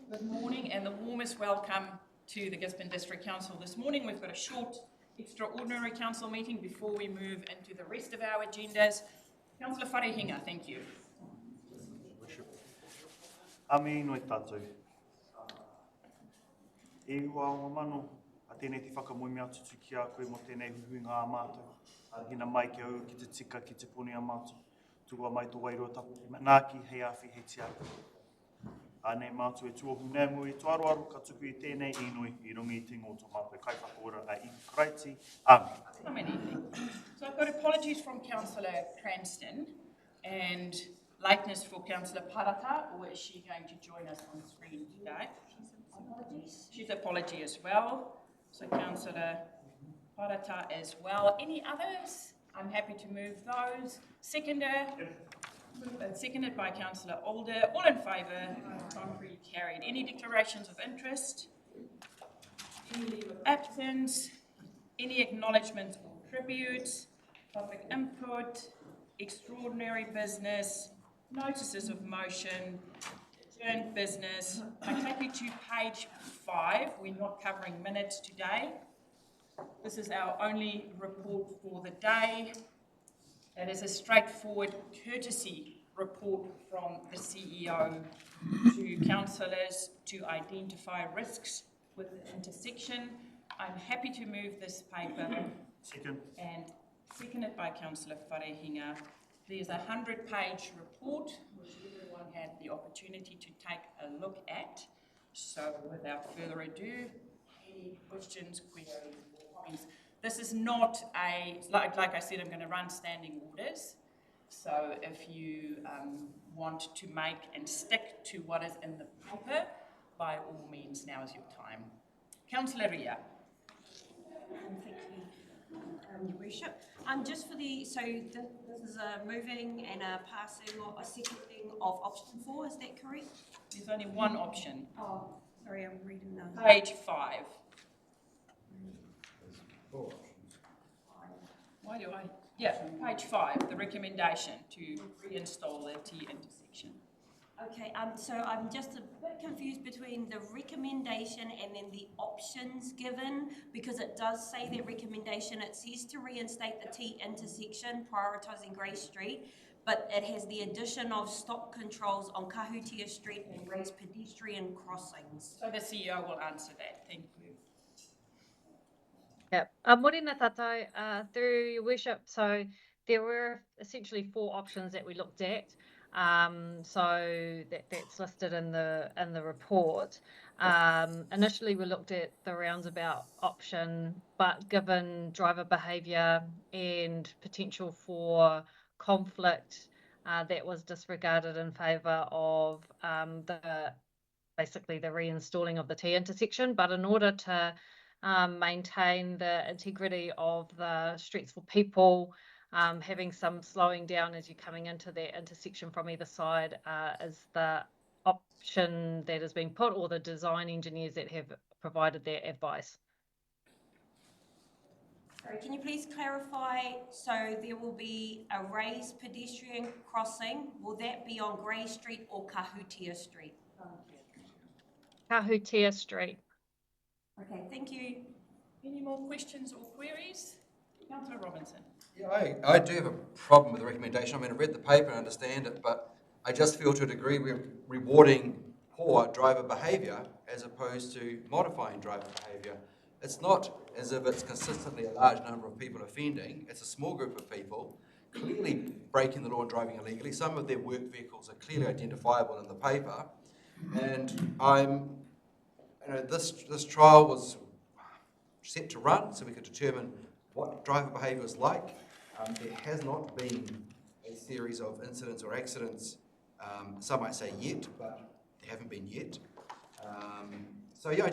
Good morning and the warmest welcome to the Gisborne District Council. This morning we've got a short extraordinary council meeting before we move into the rest of our agendas. Councillor Wharehinga, thank you. Ami noi tātou. E ua o mano, a tēnei te whakamoemi atutu ki a koe mo tēnei huhunga a mātou. A hina mai ki au ki te tika ki te puni a mātou. Tua mai tō wairua tapu. Nāki hei awhi hei tia. Ānei mātou e tuohu nēmu e tuaruaru ka tuku I tēnei inui I rungi I te ngoto mātou. Kai whakaora a I Kraiti. Āmi. Amen. So I've got apologies from Councillor Cranston and lateness for Councillor Parata, or is she going to join us on screen today? She's apology as well. So Councillor Parata as well. Any others? I'm happy to move those. Seconded by Councillor Alder. All in favour? Contrary carried. Any declarations of interest? Any leave of absence? Any acknowledgements or tributes? Public input? Extraordinary business? Notices of motion? Adjourned business? I take you to page 5. We're not covering minutes today. This is our only report for the day. It is a straightforward courtesy report from the CEO to councillors to identify risks with the intersection. I'm happy to move this paper. Second. And seconded by Councillor Wharehinga. There's a 100-page report which everyone had the opportunity to take a look at. So without further ado, any questions, queries, or comments? This is not like I said, I'm going to run standing orders. So if you want to make and stick to what is in the paper, by all means, now is your time. Councillor Ria. Thank you, Your Worship. Just for this is a moving and a passing or a seconding of option 4, is that correct? There's only one option. Oh, sorry, I'm reading now. Page 5. Why do I? Yeah, page 5, the recommendation to reinstall the T intersection. Okay, so I'm just a bit confused between the recommendation and then the options given, because it does say that recommendation, it says to reinstate the T intersection, prioritising Grey Street, but it has the addition of stop controls on Kahutia Street and raised pedestrian crossings. So the CEO will answer that. Thank you. Yep. Morena tātou, through Your Worship. So there were essentially 4 options that we looked at. So that's listed in the report. Initially we looked at the roundabout option, but given driver behaviour and potential for conflict, that was disregarded in favour of basically the reinstalling of the T intersection. But in order to maintain the integrity of the streets for people, having some slowing down as you're coming into that intersection from either side is the option that has been put, or the design engineers that have provided their advice. Sorry, can you please clarify, so there will be a raised pedestrian crossing, will that be on Grey Street or Kahutia Street? Kahutia Street. Okay, thank you. Any more questions or queries? Councillor Robinson. Yeah, I do have a problem with the recommendation. I mean, I read the paper and understand it, but I just feel to a degree we're rewarding poor driver behaviour as opposed to modifying driver behaviour. It's not as if it's consistently a large number of people offending. It's a small group of people clearly breaking the law and driving illegally. Some of their work vehicles are clearly identifiable in the paper. And this trial was set to run so we could determine what driver behaviour is like. There has not been a series of incidents or accidents, some might say yet, but there haven't been yet. So yeah, I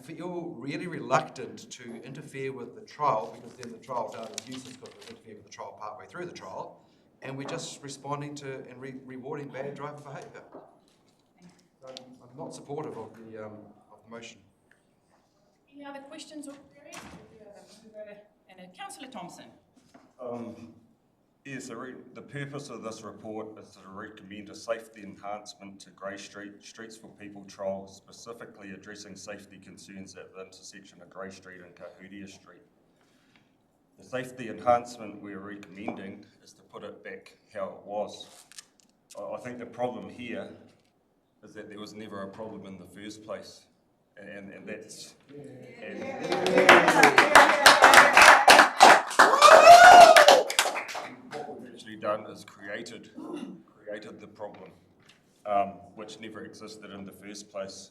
feel really reluctant to interfere with the trial, because then the trial data is useless because we interfere with the trial partway through the trial, and we're just responding to and rewarding bad driver behaviour. So I'm not supportive of the motion. Any other questions or queries? And Councillor Thompson. Yes, the purpose of this report is to recommend a safety enhancement to Grey Street, Streets for People trial, specifically addressing safety concerns at the intersection of Grey Street and Kahuria Street. The safety enhancement we're recommending is to put it back how it was. I think the problem here is that there was never a problem in the first place, and that's... What we've actually done is created the problem, which never existed in the first place.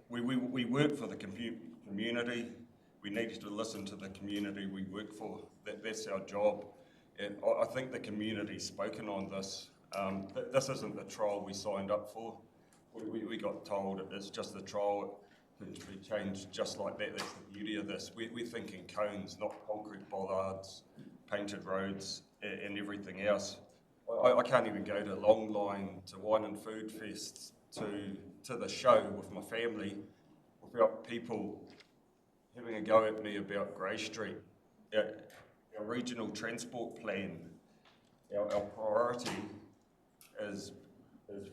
We work for the community. We need to listen to the community we work for. That's our job. And I think the community's spoken on this. This isn't the trial we signed up for. We got told it's just the trial. It can be changed just like that. That's the beauty of this. We're thinking cones, not concrete bollards, painted roads, and everything else. I can't even go to Longline, to Wine and Food Fest, to the show with my family without people having a go at me about Grey Street. Our regional transport plan, our priority is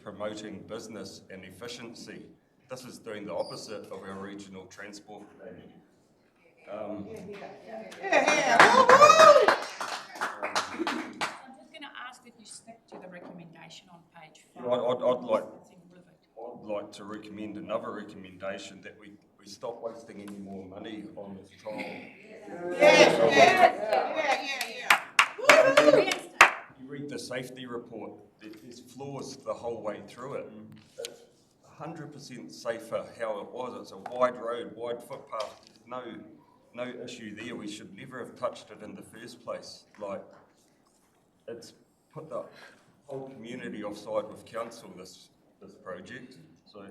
promoting business and efficiency. This is doing the opposite of our regional transport plan. I'm just going to ask that you stick to the recommendation on page 5. I'd like to recommend another recommendation that we stop wasting any more money on this trial. You read the safety report, there's flaws the whole way through it. It's 100% safer how it was. It's a wide road, wide footpath. There's no issue there. We should never have touched it in the first place. Like, it's put the whole community offside with council, this project. So,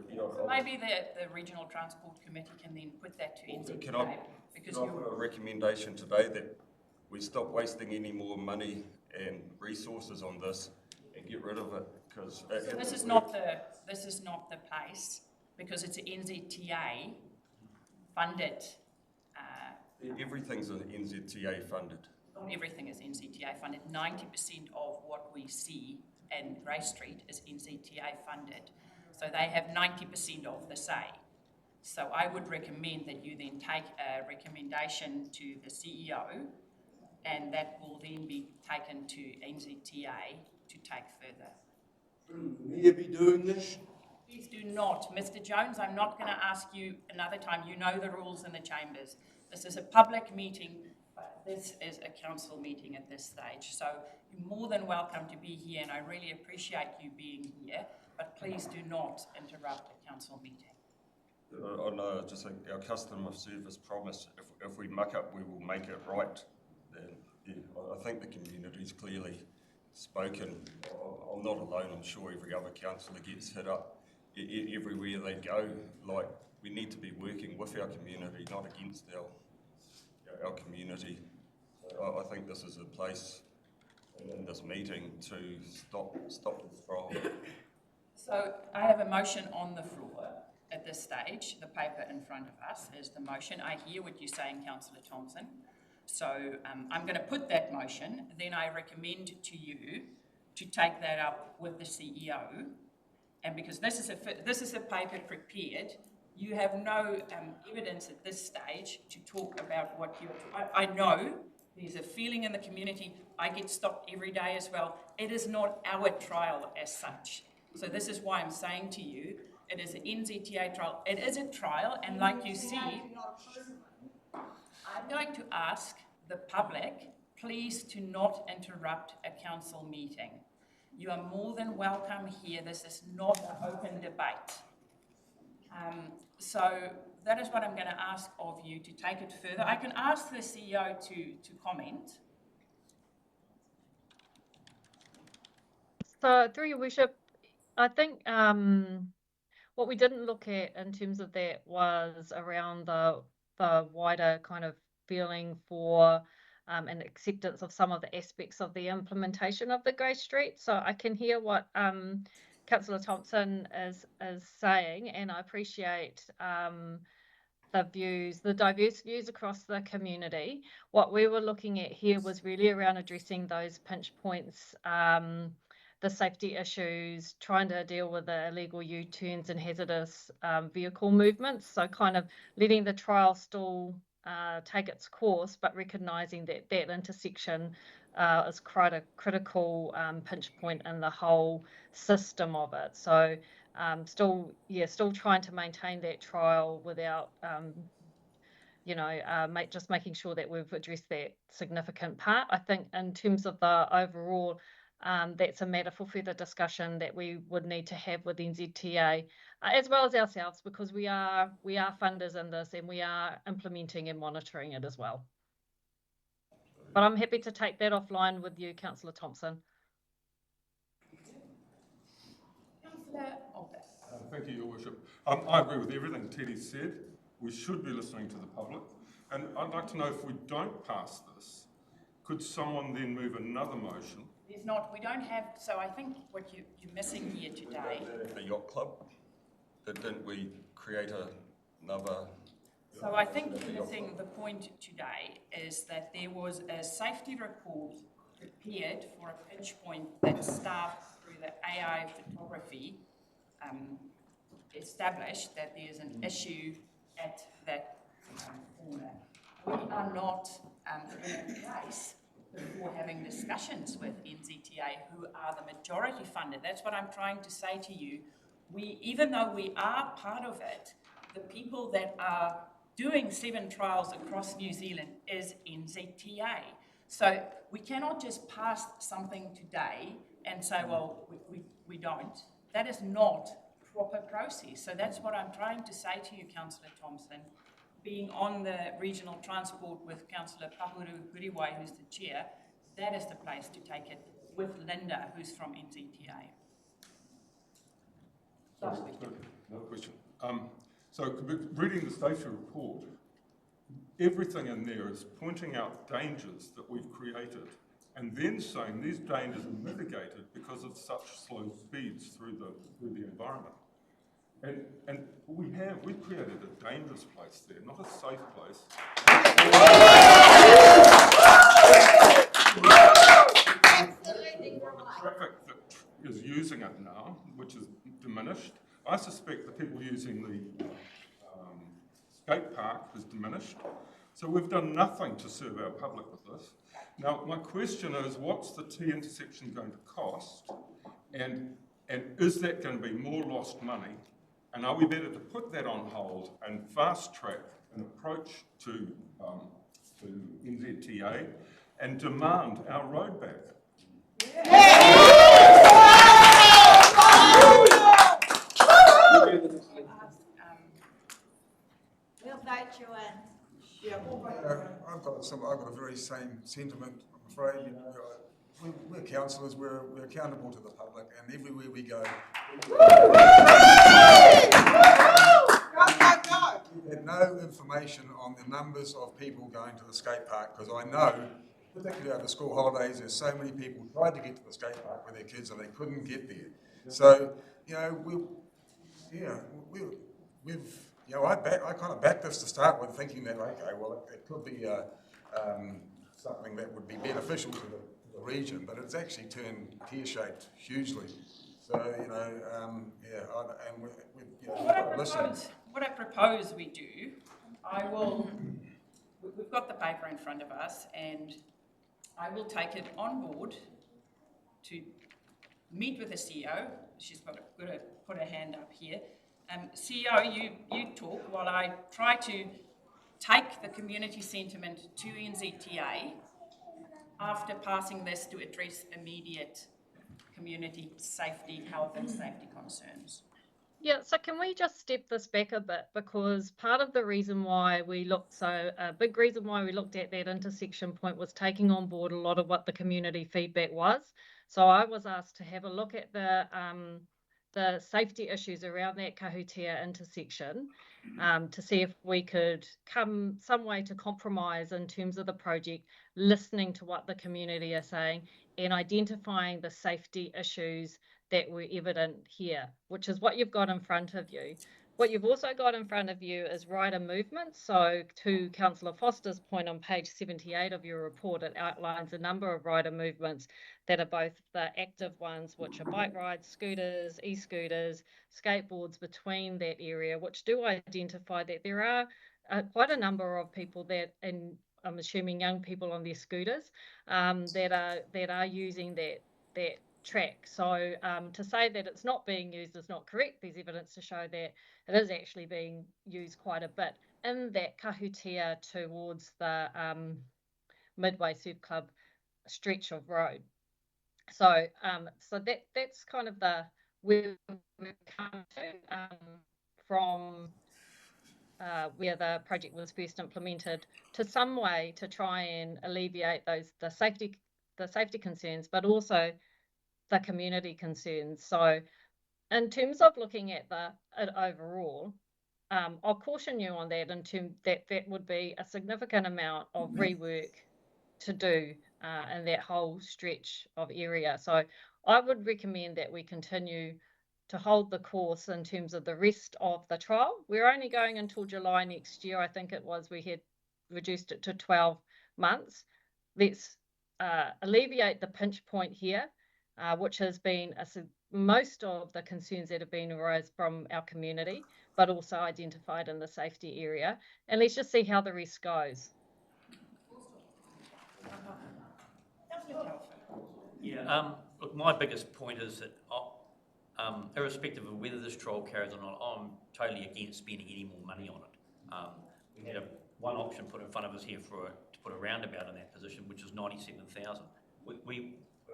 maybe the Regional Transport Committee can then put that to NZTA. Can I put a recommendation today that we stop wasting any more money and resources on this and get rid of it? Because this is not the place, because it's an NZTA funded. Everything's NZTA funded. Not everything is NZTA funded. 90% of what we see in Grey Street is NZTA funded. So they have 90% of the say. So I would recommend that you then take a recommendation to the CEO, and that will then be taken to NZTA to take further. Shouldn't we be doing this? Please do not. Mr. Jones, I'm not going to ask you another time. You know the rules in the chambers. This is a public meeting, but this is a council meeting at this stage. So you're more than welcome to be here, and I really appreciate you being here, but please do not interrupt a council meeting. I know, just like our customer service promise, if we muck up, we will make it right. Then, yeah, I think the community's clearly spoken. I'm not alone. I'm sure every other councillor gets hit up everywhere they go. Like, we need to be working with our community, not against our community. So I think this is a place in this meeting to stop this trial. So I have a motion on the floor at this stage. The paper in front of us is the motion. I hear what you're saying, Councillor Thompson. So I'm going to put that motion. Then I recommend to you to take that up with the CEO. And because this is a paper prepared, you have no evidence at this stage to talk about what you... I know there's a feeling in the community. I get stopped every day as well. It is not our trial as such. So this is why I'm saying to you, it is an NZTA trial. It is a trial, and like you see, I'm going to ask the public, please to not interrupt a council meeting. You are more than welcome here. This is not an open debate. So that is what I'm going to ask of you to take it further. I can ask the CEO to comment. So through your worship, I think what we didn't look at in terms of that was around the wider kind of feeling for and acceptance of some of the aspects of the implementation of the Grey Street. So I can hear what Councillor Thompson is saying, and I appreciate the views, the diverse views across the community. What we were looking at here was really around addressing those pinch points, the safety issues, trying to deal with the illegal U-turns and hazardous vehicle movements. So kind of letting the trial stall take its course, but recognising that that intersection is quite a critical pinch point in the whole system of it. So still trying to maintain that trial without just making sure that we've addressed that significant part. I think in terms of the overall, that's a matter for further discussion that we would need to have with NZTA, as well as ourselves, because we are funders in this and we are implementing and monitoring it as well. But I'm happy to take that offline with you, Councillor Thompson. Councillor Alder. Thank you, Your Worship. I agree with everything Teddy said. We should be listening to the public. And I'd like to know, if we don't pass this, could someone then move another motion? There's not, we don't have, so I think what you're missing here today. The yacht club, didn't we create another? So I think you're missing the point today is that there was a safety report prepared for a pinch point that staff through the AI photography established that there's an issue at that corner. We are not in a place before having discussions with NZTA, who are the majority funder. That's what I'm trying to say to you. Even though we are part of it, the people that are doing 7 trials across New Zealand is NZTA. So we cannot just pass something today and say, well, we don't. That is not proper process. So that's what I'm trying to say to you, Councillor Thompson. Being on the regional transport with Councillor Pahuru Huriwai, who's the chair, that is the place to take it with Linda, who's from NZTA. Another question. So reading the safety report, everything in there is pointing out dangers that we've created and then saying these dangers are mitigated because of such slow speeds through the environment. And we've created a dangerous place there, not a safe place. The traffic that is using it now, which is diminished. I suspect the people using the skate park is diminished. So we've done nothing to serve our public with this. Now, my question is, what's the T intersection going to cost? And is that going to be more lost money? And are we better to put that on hold and fast track an approach to NZTA and demand our road back? We'll vote you in. I've got a very same sentiment, I'm afraid. We're councillors, we're accountable to the public, and everywhere we go. We had no information on the numbers of people going to the skate park, because I know, particularly over school holidays, there's so many people who tried to get to the skate park with their kids and they couldn't get there. So, I kind of backed this to start with, thinking that, okay, well, it could be something that would be beneficial to the region, but it's actually turned tear-shaped hugely. So, What I propose we do, we've got the paper in front of us, and I will take it on board to meet with the CEO. She's got to put her hand up here. CEO, you talk while I try to take the community sentiment to NZTA after passing this to address immediate community safety, health and safety concerns. Yeah, so can we just step this back a bit, because part of the reason why we looked a big reason why we looked at that intersection point was taking on board a lot of what the community feedback was. So I was asked to have a look at the safety issues around that Kahutea intersection to see if we could come some way to compromise in terms of the project, listening to what the community are saying and identifying the safety issues that were evident here, which is what you've got in front of you. What you've also got in front of you is rider movements. So to Councillor Foster's point on page 78 of your report, it outlines a number of rider movements that are both the active ones, which are bike rides, scooters, e-scooters, skateboards between that area, which do identify that there are quite a number of people that, and I'm assuming young people on their scooters, that are using that track. So to say that it's not being used is not correct. There's evidence to show that it is actually being used quite a bit in that kahutia towards the Midway Surf Club stretch of road. So that's kind of the where we've come to from where the project was first implemented, to some way to try and alleviate the safety concerns, but also the community concerns. So in terms of looking at it overall, I'll caution you on that that would be a significant amount of rework to do in that whole stretch of area. So I would recommend that we continue to hold the course in terms of the rest of the trial. We're only going until July next year. I think it was, we had reduced it to 12 months. Let's alleviate the pinch point here, which has been most of the concerns that have been arose from our community, but also identified in the safety area. And let's just see how the rest goes. Yeah, look, my biggest point is that irrespective of whether this trial carries or not, I'm totally against spending any more money on it. We had one option put in front of us here to put a roundabout in that position, which is 97,000.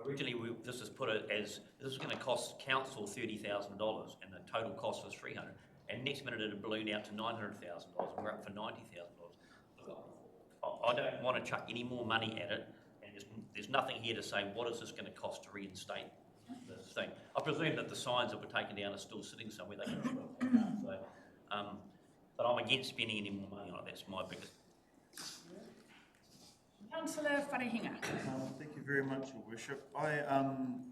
Originally this was put as this was going to cost council $30,000, and the total cost was $300,000. And next minute it ballooned out to $900,000, and we're up for $90,000. I don't want to chuck any more money at it, and there's nothing here to say what is this going to cost to reinstate this thing. I presume that the signs that were taken down are still sitting somewhere. They can so, but I'm against spending any more money on it. That's my biggest. Councillor Wharehinga. Thank you very much, Your Worship. I'm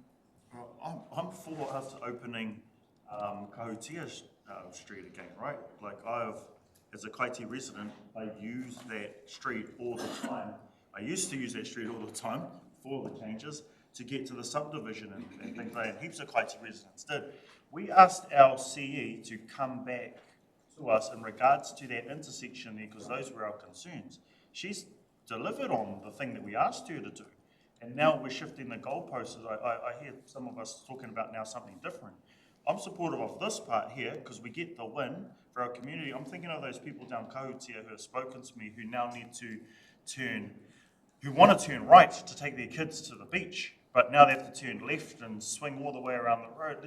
for us opening Kahutia Street again, right? Like as a Kaiti resident, I use that street all the time. I used to use that street all the time before the changes to get to the subdivision and things like that. Heaps of Kaiti residents did. We asked our CE to come back to us in regards to that intersection there, because those were our concerns. She's delivered on the thing that we asked her to do, and now we're shifting the goalposts. I hear some of us talking about now something different. I'm supportive of this part here because we get the win for our community. I'm thinking of those people down Kahutia who have spoken to me who now need to who want to turn right to take their kids to the beach, but now they have to turn left and swing all the way around the road.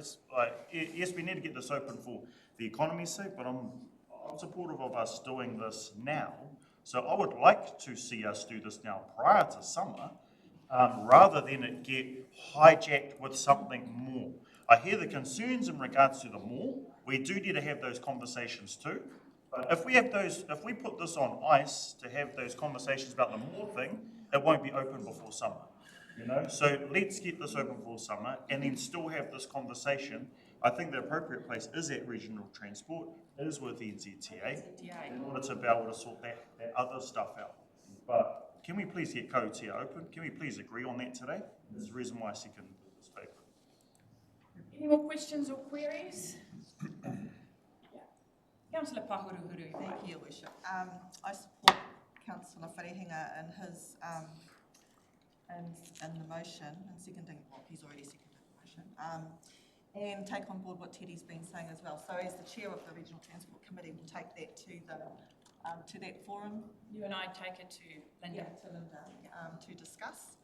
Yes, we need to get this open for the economy's sake, but I'm supportive of us doing this now. So I would like to see us do this now prior to summer, rather than it get hijacked with something more. I hear the concerns in regards to the mall. We do need to have those conversations too. But if we put this on ice to have those conversations about the mall thing, it won't be open before summer. So let's get this open before summer and then still have this conversation. I think the appropriate place is at regional transport, is with NZTA, in order to be able to sort that other stuff out. But can we please get Kahutia open? Can we please agree on that today? There's a reason why I second this paper. Any more questions or queries? Councillor Pahuruhuru. Thank you, Your Worship. I support Councillor Wharehinga in his in the motion, and seconding, well, he's already seconded the motion, and take on board what Teddy's been saying as well. So as the chair of the Regional Transport Committee, we'll take that to that forum. You and I take it to Linda. Yeah, to Linda, to discuss.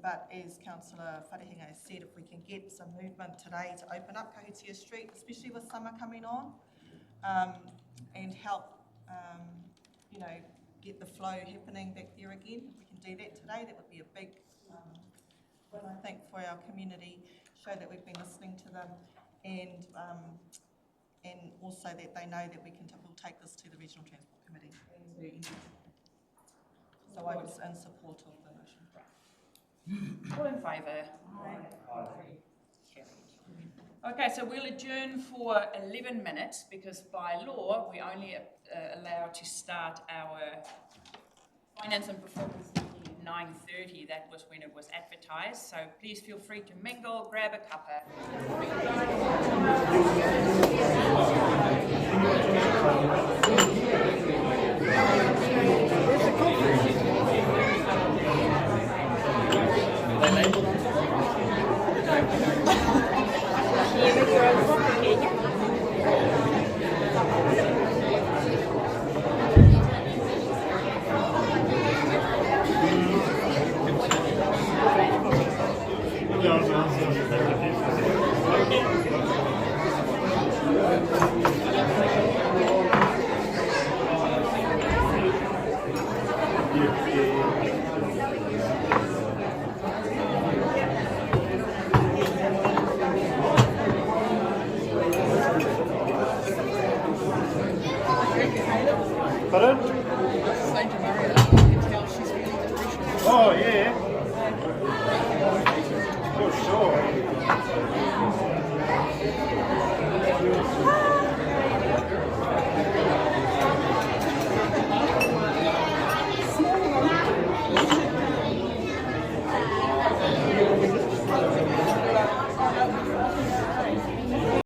But as Councillor Wharehinga has said, if we can get some movement today to open up Kahutia Street, especially with summer coming on, and help, get the flow happening back there again. If we can do that today, that would be a big win, I think, for our community, show that we've been listening to them, and also that they know that we'll take this to the Regional Transport Committee. So I was in support of the motion. All in favour? Aye. Carried. Okay, so we'll adjourn for 11 minutes because by law, we only allow to start our finance and performance meeting at 9:30. That was when it was advertised. So please feel free to mingle, grab a cuppa. Pardon?